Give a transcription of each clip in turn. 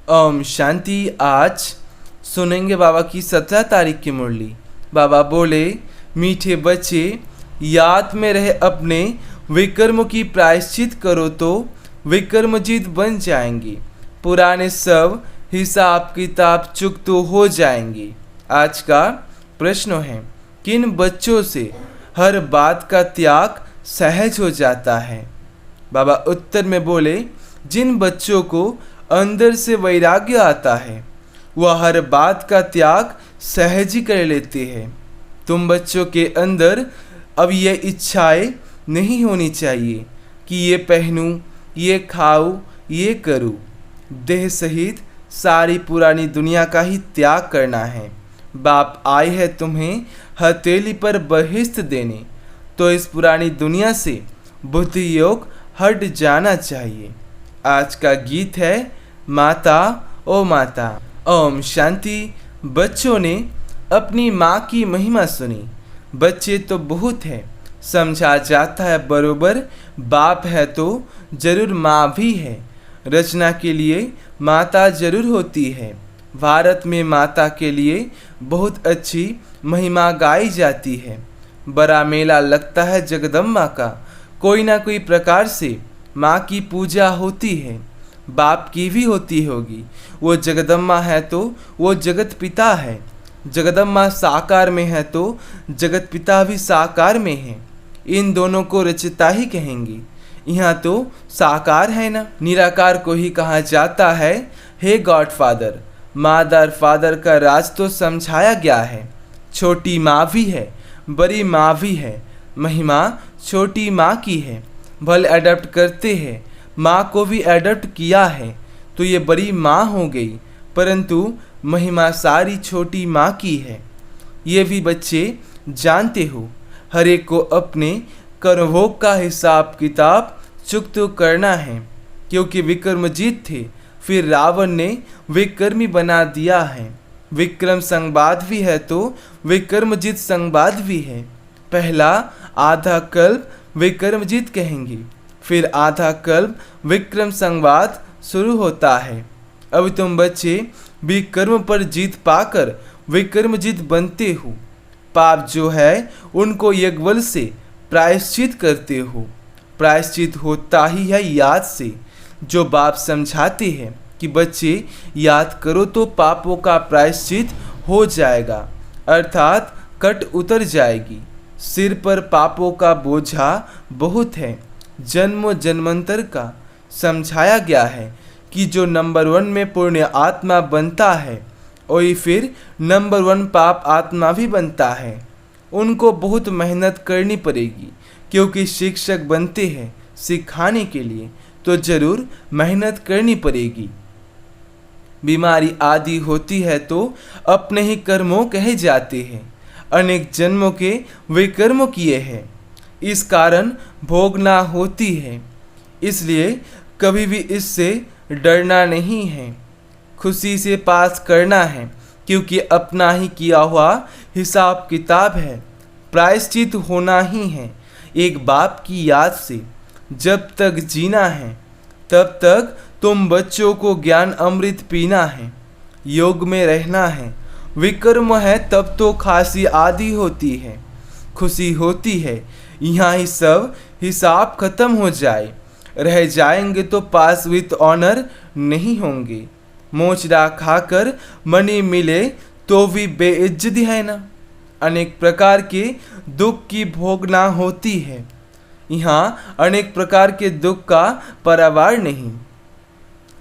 ओम शांति। आज सुनेंगे बाबा की 17 तारीख की मुरली। बाबा बोले, मीठे बच्चे, याद में रहे अपने विकर्म की प्रायश्चित करो तो विकर्मजित बन जाएंगे। पुराने सब हिसाब किताब चुक तो हो जाएंगे। आज का प्रश्न है, किन बच्चों से हर बात का त्याग सहज हो जाता है? बाबा उत्तर में बोले, जिन बच्चों को अंदर से वैराग्य आता है वह हर बात का त्याग सहज ही कर लेते हैं। तुम बच्चों के अंदर अब ये इच्छाएं नहीं होनी चाहिए कि ये पहनूं, ये खाऊं, ये करूं। देह सहित सारी पुरानी दुनिया का ही त्याग करना है। बाप आए हैं तुम्हें हथेली पर बहिष्त देने, तो इस पुरानी दुनिया से बुद्धि योग हट जाना चाहिए। आज का गीत है माता ओ माता। ओम शांति। बच्चों ने अपनी माँ की महिमा सुनी। बच्चे तो बहुत है, समझा जाता है बरोबर बाप है तो जरूर माँ भी है। रचना के लिए माता जरूर होती है। भारत में माता के लिए बहुत अच्छी महिमा गाई जाती है। बड़ा मेला लगता है जगदम्बा का। कोई ना कोई प्रकार से माँ की पूजा होती है। बाप की भी होती होगी। वो जगदम्बा है तो वो जगत पिता है। जगदम्बा साकार में है तो जगत पिता भी साकार में है। इन दोनों को रचता ही कहेंगे। यहाँ तो साकार है ना, निराकार को ही कहा जाता है। हे गॉड फादर, मादर फादर का राज तो समझाया गया है। छोटी माँ भी है, बड़ी माँ भी है। महिमा छोटी माँ की है। भले अडॉप्ट करते हैं, माँ को भी अडॉप्ट किया है तो ये बड़ी माँ हो गई, परंतु महिमा सारी छोटी माँ की है। ये भी बच्चे जानते हो। हर एक को अपने कर्मभोग का हिसाब किताब चुकता करना है, क्योंकि विक्रमजीत थे, फिर रावण ने विक्रमी बना दिया है। विक्रम संवाद भी है तो विक्रमजीत संवाद भी है। पहला आधा कल्प विक्रमजीत कहेंगे, फिर आधा कल्प विक्रम संवाद शुरू होता है। अब तुम बच्चे विक्रम पर जीत पाकर विक्रमजीत बनते हो। पाप जो है उनको यज्ञबल से प्रायश्चित करते हो। प्रायश्चित होता ही है याद से। जो बाप समझाते हैं कि बच्चे याद करो तो पापों का प्रायश्चित हो जाएगा, अर्थात कट उतर जाएगी। सिर पर पापों का बोझा बहुत है, जन्मों जन्मांतर का। समझाया गया है कि जो नंबर 1 में पुण्य आत्मा बनता है वही फिर नंबर 1 पाप आत्मा भी बनता है। उनको बहुत मेहनत करनी पड़ेगी, क्योंकि शिक्षक बनते हैं सिखाने के लिए, तो जरूर मेहनत करनी पड़ेगी। बीमारी आदि होती है तो अपने ही कर्मों कहे जाते हैं। अनेक जन्मों के विकर्म किए हैं, इस कारण भोगना होती है। इसलिए कभी भी इससे डरना नहीं है, खुशी से पास करना है, क्योंकि अपना ही किया हुआ हिसाब किताब है। प्रायश्चित होना ही है एक बाप की याद से। जब तक जीना है तब तक तुम बच्चों को ज्ञान अमृत पीना है, योग में रहना है। विकर्म है तब तो खांसी आदि होती है, खुशी होती है। यहाँ ही सब हिसाब खत्म हो जाए, रह जाएंगे तो पास विथ ऑनर नहीं होंगे। मोचड़ा खाकर मनी मिले तो भी बेइज्जती है ना। अनेक प्रकार के दुख की भोगना होती है। यहाँ अनेक प्रकार के दुख का परिवार नहीं,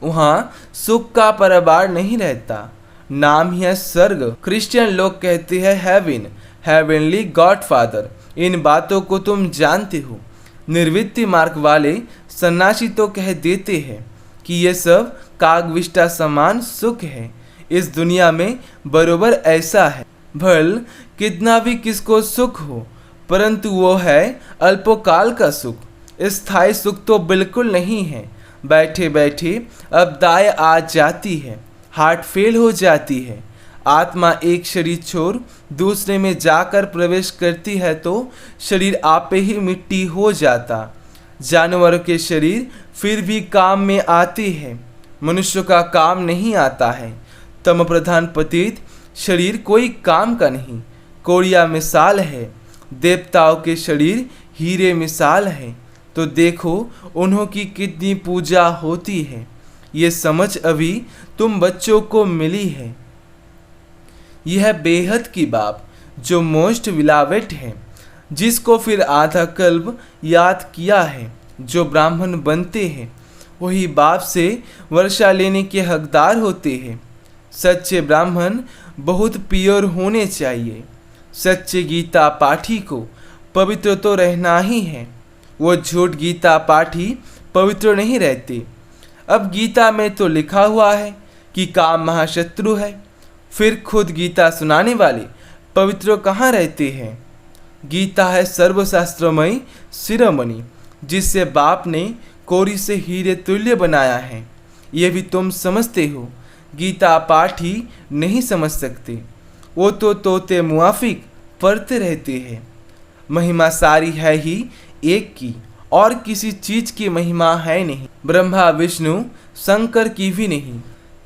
वहाँ सुख का परिवार नहीं रहता। नाम ही है स्वर्ग। क्रिश्चियन लोग कहते हैं हेवन, हेवनली गॉड फादर। इन बातों को तुम जानते हो। निर्वृत्ति मार्ग वाले सन्यासी तो कह देते हैं कि ये सब कागविष्टा समान सुख है। इस दुनिया में बरोबर ऐसा है। भल कितना भी किसको सुख हो, परंतु वो है अल्पकाल का सुख। स्थायी सुख तो बिल्कुल नहीं है। बैठे बैठे अब दाय आ जाती है, हार्ट फेल हो जाती है। आत्मा एक शरीर छोड़ दूसरे में जाकर प्रवेश करती है तो शरीर आपे ही मिट्टी हो जाता। जानवरों के शरीर फिर भी काम में आते हैं। मनुष्य का काम नहीं आता है। तम प्रधान पतित शरीर कोई काम का नहीं, कोड़िया मिसाल है। देवताओं के शरीर हीरे मिसाल है, तो देखो उन्हों की कितनी पूजा होती है। ये समझ अभी तुम बच्चों को मिली है। यह बेहद की बाप जो मोस्ट विलावेट है, जिसको फिर आधा कल्प याद किया है, जो ब्राह्मण बनते हैं वही बाप से वर्षा लेने के हकदार होते हैं। सच्चे ब्राह्मण बहुत प्योर होने चाहिए। सच्चे गीता पाठी को पवित्र तो रहना ही है। वो झूठ गीता पाठी पवित्र नहीं रहते। अब गीता में तो लिखा हुआ है कि काम महाशत्रु है, फिर खुद गीता सुनाने वाले पवित्र कहाँ रहते हैं। गीता है सर्वशास्त्रमयी शिरोमणि, जिससे बाप ने कोरी से हीरे तुल्य बनाया है। ये भी तुम समझते हो, गीता पाठी नहीं समझ सकते। वो तो तोते मुआफिक पढ़ते रहते हैं। महिमा सारी है ही एक की, और किसी चीज की महिमा है नहीं। ब्रह्मा विष्णु शंकर की भी नहीं।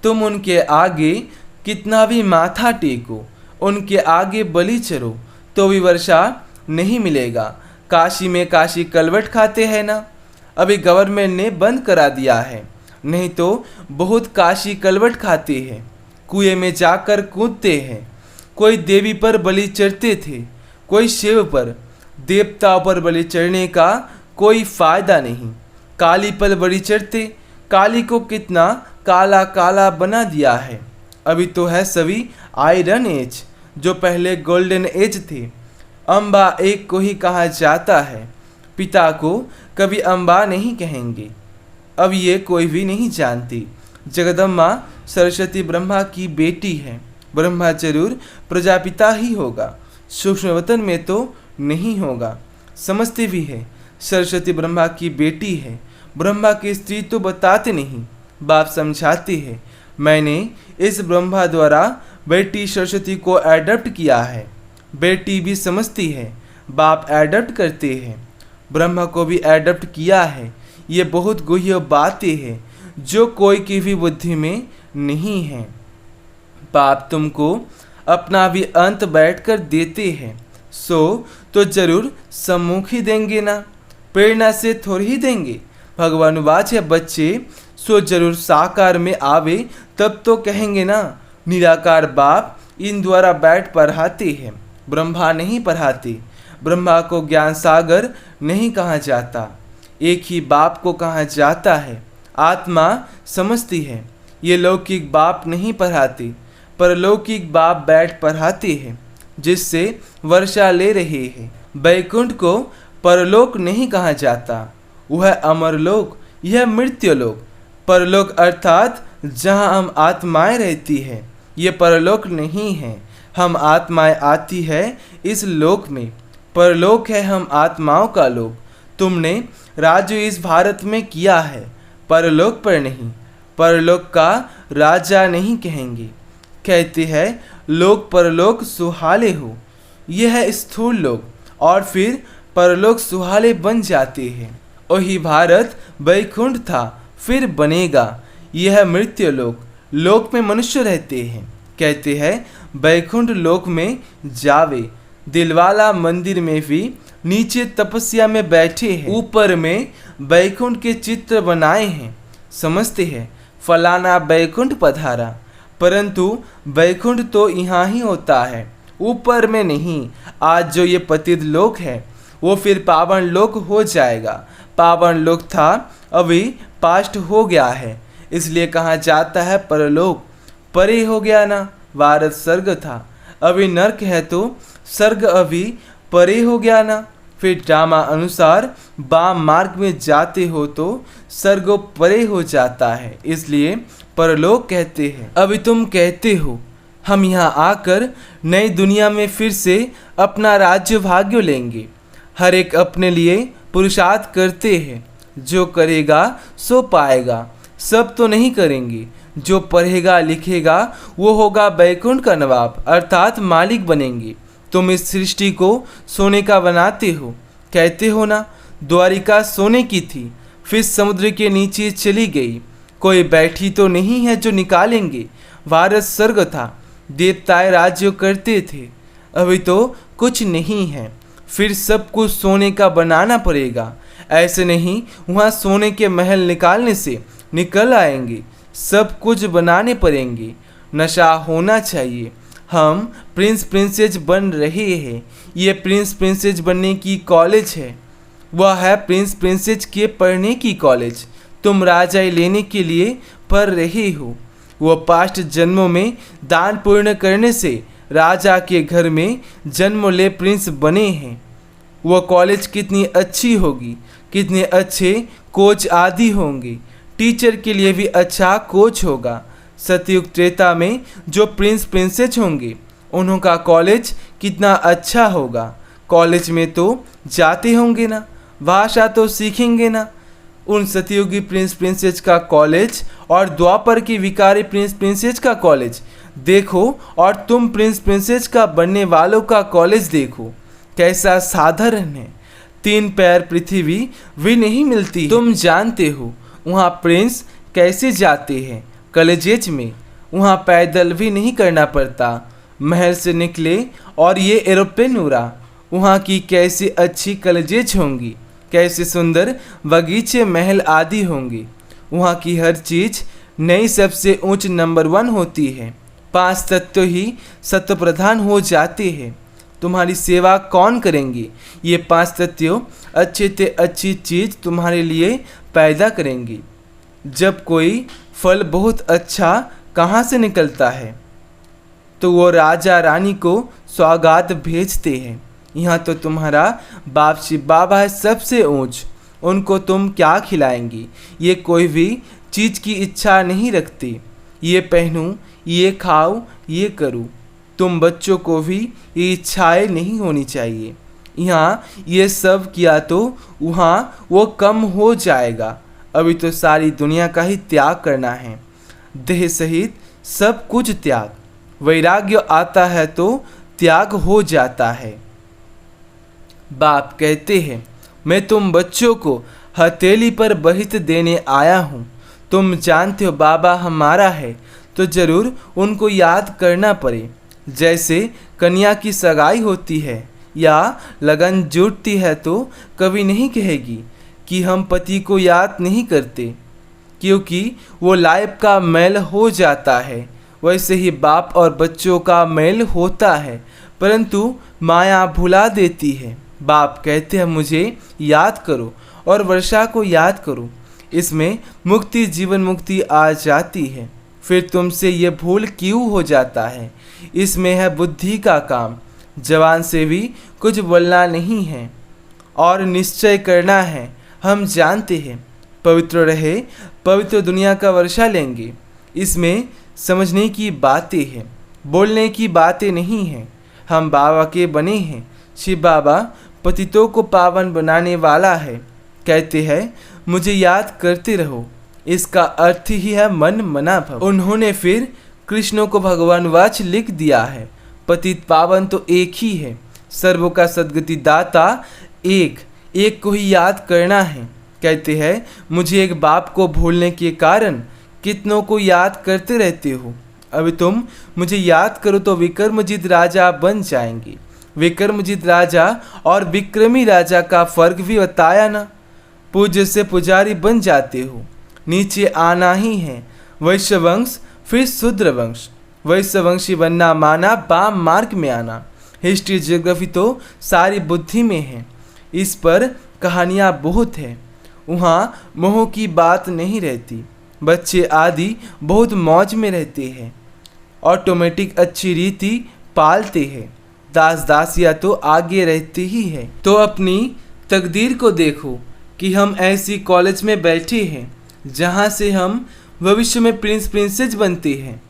तुम उनके आगे कितना भी माथा टेको, उनके आगे बलि चढ़ो, तो भी वर्षा नहीं मिलेगा। काशी में काशी कलवट खाते हैं ना, अभी गवर्नमेंट ने बंद करा दिया है, नहीं तो बहुत काशी कलवट खाते हैं। कुएं में जाकर कूदते हैं। कोई देवी पर बलि चढ़ते थे, कोई शिव पर। देवताओं पर बलि चढ़ने का कोई फायदा नहीं। काली पर बलि चढ़ते, काली को कितना काला काला बना दिया है। अभी तो है सभी आयरन एज, जो पहले गोल्डन एज थे। अम्बा एक को ही कहा जाता है, पिता को कभी अम्बा नहीं कहेंगे। अब ये कोई भी नहीं जानती। जगदम्बा सरस्वती ब्रह्मा की बेटी है। ब्रह्मा जरूर प्रजापिता ही होगा, सूक्ष्म वतन में तो नहीं होगा। समझते भी है सरस्वती ब्रह्मा की बेटी है। ब्रह्मा की स्त्री तो बताते नहीं, बाप समझाते हैं। मैंने इस ब्रह्मा द्वारा बेटी सरस्वती को एडप्ट किया है। बेटी भी समझती है, बाप एडप्ट करते हैं। ब्रह्मा को भी एडप्ट किया है। ये बहुत गुह्य बातें हैं जो कोई की भी बुद्धि में नहीं है। बाप तुमको अपना भी अंत बैठकर देते हैं, सो तो जरूर सम्मुख ही देंगे ना, प्रेरणा से थोड़ी ही देंगे। भगवान वाच है बच्चे सो जरूर साकार में आवे, तब तो कहेंगे ना। निराकार बाप इन द्वारा बैठ पढ़ाते हैं, ब्रह्मा नहीं पढ़ाते। ब्रह्मा को ज्ञान सागर नहीं कहा जाता, एक ही बाप को कहा जाता है। आत्मा समझती है। ये लौकिक बाप नहीं पढ़ाते, परलौकिक बाप बैठ पढ़ाते हैं, जिससे वर्षा ले रहे हैं। बैकुंठ को परलोक नहीं कहा जाता, वह अमरलोक, यह मृत्युलोक। परलोक अर्थात जहाँ हम आत्माएं रहती है, ये परलोक नहीं है। हम आत्माएं आती है इस लोक में, परलोक है हम आत्माओं का लोक। तुमने राज्य इस भारत में किया है, परलोक पर नहीं। परलोक का राजा नहीं कहेंगे, कहते हैं लोक परलोक सुहाले हो। यह है स्थूल लोक, और फिर परलोक सुहाले बन जाते हैं। वही भारत बैकुंठ था, फिर बनेगा। यह मृत्यु लोक, लोक में मनुष्य रहते हैं, कहते हैं बैकुंठ लोक में जावे। दिलवाला मंदिर में भी नीचे तपस्या में बैठे हैं, ऊपर में बैकुंठ के चित्र बनाए हैं। समझते हैं फलाना बैकुंठ पधारा, परंतु बैकुंठ तो यहाँ ही होता है, ऊपर में नहीं। आज जो ये पतित लोक है वो फिर पावन लोक हो जाएगा। पावन लोक था, अभी पास्ट हो गया है, इसलिए कहा जाता है परलोक। परे हो गया ना, भारत स्वर्ग था, अभी नरक है तो स्वर्ग अभी परे हो गया ना। फिर ड्रामा अनुसार बाम मार्ग में जाते हो तो स्वर्ग परे हो जाता है, इसलिए परलोक कहते हैं। अभी तुम कहते हो हम यहाँ आकर नई दुनिया में फिर से अपना राज्य भाग्य लेंगे। हर एक अपने लिए पुरुषार्थ करते हैं, जो करेगा सो पाएगा। सब तो नहीं करेंगे, जो पढ़ेगा लिखेगा वो होगा बैकुंठ का नवाब, अर्थात मालिक बनेंगे। तुम इस सृष्टि को सोने का बनाते हो, कहते हो ना। द्वारिका सोने की थी, फिर समुद्र के नीचे चली गई, कोई बैठी तो नहीं है जो निकालेंगे। भारत स्वर्ग था, देवताएं राज्य करते थे, अभी तो कुछ नहीं है, फिर सब कुछ सोने का बनाना पड़ेगा। ऐसे नहीं वहाँ सोने के महल निकालने से निकल आएंगे, सब कुछ बनाने पड़ेंगे। नशा होना चाहिए। हम प्रिंस प्रिंसेस बन रहे हैं। ये प्रिंस प्रिंसेस बनने की कॉलेज है, वह है प्रिंस प्रिंसेस के पढ़ने की कॉलेज। तुम राजा लेने के लिए पढ़ रहे हो। वह पास्ट जन्मों में दान पूर्ण करने से राजा के घर में जन्म ले प्रिंस बने हैं। वह कॉलेज कितनी अच्छी होगी, कितने अच्छे कोच आदि होंगे। टीचर के लिए भी अच्छा कोच होगा। सतयुग त्रेता में जो प्रिंस प्रिंसेस होंगे उनका कॉलेज कितना अच्छा होगा। कॉलेज में तो जाते होंगे ना, भाषा तो सीखेंगे ना। उन सतयुगी प्रिंस प्रिंसेस का कॉलेज और द्वापर की विकारी प्रिंस प्रिंसेस का कॉलेज देखो, और तुम प्रिंस प्रिंसेस का बनने वालों का कॉलेज देखो, कैसा साधारण है। 3 पैर पृथ्वी भी नहीं मिलती। तुम जानते हो वहाँ प्रिंस कैसे जाते हैं कॉलेजेज में, वहाँ पैदल भी नहीं करना पड़ता। महल से निकले और ये एरोप्लेन उड़ा। वहाँ की कैसी अच्छी कॉलेजेज होंगी, कैसे सुंदर बगीचे महल आदि होंगे। वहाँ की हर चीज़ नई सबसे ऊंच नंबर 1 होती है। 5 तत्व ही सत्व प्रधान हो जाते हैं। तुम्हारी सेवा कौन करेंगे? ये 5 तत्व अच्छे से अच्छी चीज़ तुम्हारे लिए पैदा करेंगे। जब कोई फल बहुत अच्छा कहाँ से निकलता है तो वो राजा रानी को सौगात भेजते हैं। यहाँ तो तुम्हारा बाप शिव बाबा है सबसे ऊंच, उनको तुम क्या खिलाएंगी? ये कोई भी चीज़ की इच्छा नहीं रखते। ये पहनूं, ये खाऊं, ये करूं। तुम बच्चों को भी ये इच्छाएं नहीं होनी चाहिए। यहाँ ये सब किया तो वहाँ वो कम हो जाएगा। अभी तो सारी दुनिया का ही त्याग करना है, देह सहित सब कुछ त्याग। वैराग्य आता है तो त्याग हो जाता है। बाप कहते हैं, मैं तुम बच्चों को हथेली पर बहित देने आया हूँ। तुम जानते हो बाबा हमारा है तो ज़रूर उनको याद करना पड़े। जैसे कन्या की सगाई होती है या लगन जुटती है तो कभी नहीं कहेगी कि हम पति को याद नहीं करते, क्योंकि वो लाइफ का मेल हो जाता है। वैसे ही बाप और बच्चों का मेल होता है, परंतु माया भुला देती है। बाप कहते हैं मुझे याद करो और वर्षा को याद करो, इसमें मुक्ति जीवन मुक्ति आ जाती है। फिर तुमसे ये भूल क्यों हो जाता है? इसमें है बुद्धि का काम। जवान से भी कुछ बोलना नहीं है और निश्चय करना है। हम जानते हैं पवित्र रहे, पवित्र दुनिया का वर्षा लेंगे। इसमें समझने की बातें हैं, बोलने की बातें नहीं हैं। हम बाबा के बने हैं। शिव बाबा पतितों को पावन बनाने वाला है। कहते हैं मुझे याद करते रहो, इसका अर्थ ही है मन मना भव। उन्होंने फिर कृष्ण को भगवान वाच लिख दिया है। पतित पावन तो एक ही है, सर्वों का सद्गति दाता एक को ही याद करना है। कहते हैं मुझे एक बाप को भूलने के कारण कितनों को याद करते रहते हो। अभी तुम मुझे याद करो तो विक्रमजीत राजा बन जाएंगे। विक्रमजीत राजा और विक्रमी राजा का फर्क भी बताया ना। पूज्य से पुजारी बन जाते हो, नीचे आना ही है। वैश्य वंश फिर शूद्र वंश। वैश्य वंशी बनना माना बाम मार्ग में आना। हिस्ट्री ज्योग्राफी तो सारी बुद्धि में है। इस पर कहानियाँ बहुत है। वहाँ मोह की बात नहीं रहती। बच्चे आदि बहुत मौज में रहते हैं। ऑटोमेटिक अच्छी रीति पालते हैं। दास दासिया तो आगे रहते ही है। तो अपनी तकदीर को देखो कि हम ऐसी कॉलेज में बैठे हैं जहाँ से हम भविष्य में प्रिंस प्रिंसेस बनते हैं।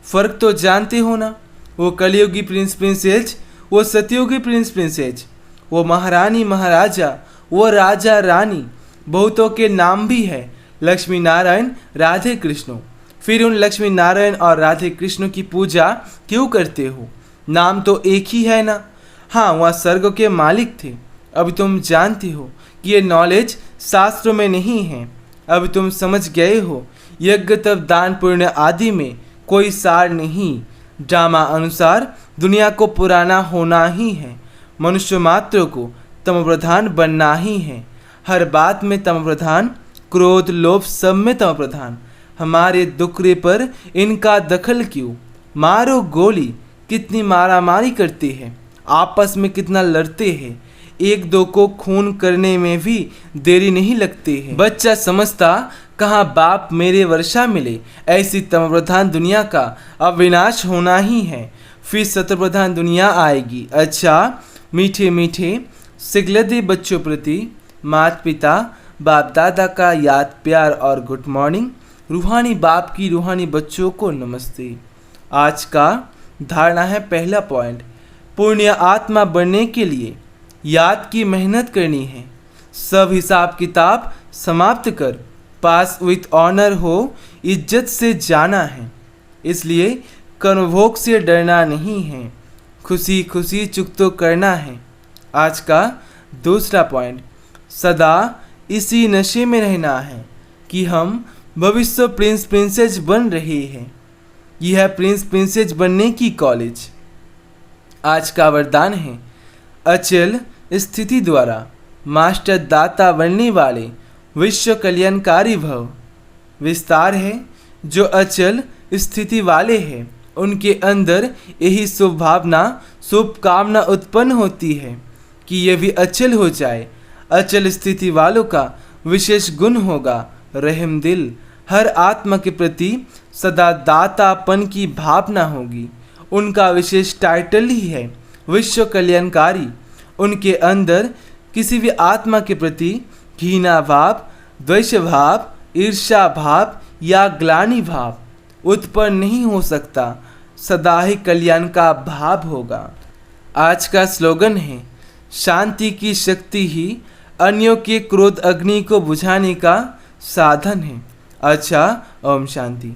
फ़र्क तो जानते हो ना। वो कलयुगी प्रिंस प्रिंसेस, वो सतयुगी प्रिंस प्रिंसेस, वो महारानी महाराजा, वो राजा रानी। बहुतों के नाम भी है, लक्ष्मी नारायण, राधे कृष्ण। फिर उन लक्ष्मी नारायण और राधे कृष्ण की पूजा क्यों करते हो? नाम तो एक ही है ना। हाँ, वहाँ स्वर्ग के मालिक थे। अब तुम जानते हो कि ये नॉलेज शास्त्रों में नहीं है। अब तुम समझ गए हो यज्ञ तप दान पुण्य आदि में कोई सार नहीं। ड्रामा अनुसार दुनिया को पुराना होना ही है, मनुष्य मात्र को तम प्रधान बनना ही है। हर बात में तम प्रधान, क्रोध लोभ सब में तम प्रधान। हमारे दुखरे पर इनका दखल क्यों? मारो गोली, कितनी मारामारी करते हैं, आपस में कितना लड़ते हैं, एक दो को खून करने में भी देरी नहीं लगती है। बच्चा समझता कहाँ बाप मेरे वर्षा मिले। ऐसी तम प्रधान दुनिया का अब विनाश होना ही है, फिर सत्य प्रधान दुनिया आएगी। अच्छा मीठे मीठे सिगलदे बच्चों प्रति माता पिता बाप दादा का याद प्यार और गुड मॉर्निंग। रूहानी बाप की रूहानी बच्चों को नमस्ते। आज का धारणा है पहला पॉइंट, पुण्य आत्मा बनने के लिए याद की मेहनत करनी है। सब हिसाब किताब समाप्त कर पास विथ ऑनर हो, इज्जत से जाना है। इसलिए कर्मभोग से डरना नहीं है, खुशी खुशी चुकतो करना है। आज का दूसरा पॉइंट, सदा इसी नशे में रहना है कि हम भविष्य प्रिंस प्रिंसेस बन रहे हैं। यह है प्रिंस प्रिंसेस बनने की कॉलेज। आज का वरदान है, अचल स्थिति द्वारा मास्टर दाता बनने वाले विश्व कल्याणकारी भव। विस्तार है, जो अचल स्थिति वाले हैं उनके अंदर यही शुभ भावना शुभ कामना उत्पन्न होती है कि यह भी अचल हो जाए। अचल स्थिति वालों का विशेष गुण होगा रहम दिल। हर आत्मा के प्रति सदा दातापन की भावना होगी। उनका विशेष टाइटल ही है विश्व कल्याणकारी। उनके अंदर किसी भी आत्मा के प्रति घृणा भाव, द्वेष भाव, ईर्ष्या भाव या ग्लानि भाव उत्पन्न नहीं हो सकता। सदा ही कल्याण का भाव होगा। आज का स्लोगन है, शांति की शक्ति ही अन्यों के क्रोध अग्नि को बुझाने का साधन है। अच्छा, ओम शांति।